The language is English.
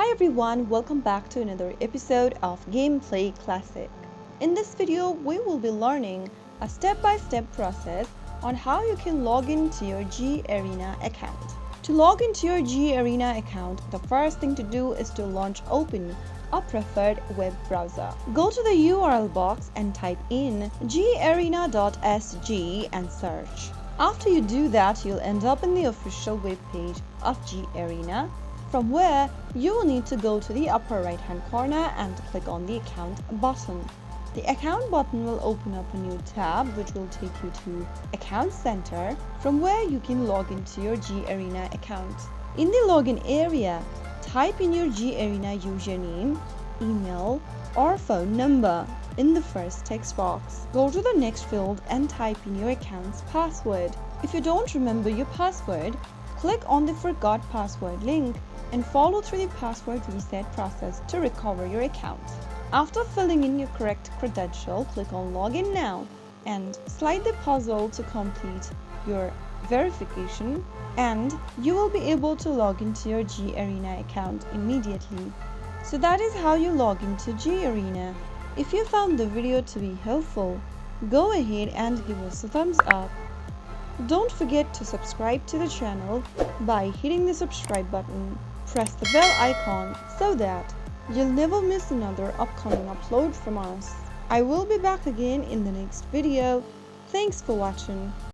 Hi everyone, welcome back to another episode of Gameplay Classic. In this video, we will be learning a step-by-step process on how you can log into your Garena account. To log into your Garena account, the first thing to do is to open a preferred web browser. Go to the URL box and type in garena.sg and search. After you do that, you'll end up in the official web page of Garena, from where you will need to go to the upper right hand corner and click on the account button. The account button will open up a new tab which will take you to Account Center, from where you can log into your Garena account. In the login area, type in your Garena username, email or phone number in the first text box. Go to the next field and type in your account's password. If you don't remember your password, click on the Forgot Password link and follow through the password reset process to recover your account. After filling in your correct credential, click on Login Now and slide the puzzle to complete your verification, and you will be able to log into your Garena account immediately. So that is how you log into Garena. If you found the video to be helpful, go ahead and give us a thumbs up. Don't forget to subscribe to the channel by hitting the subscribe button. Press the bell icon so that you'll never miss another upcoming upload from us. I will be back again in the next video. Thanks for watching.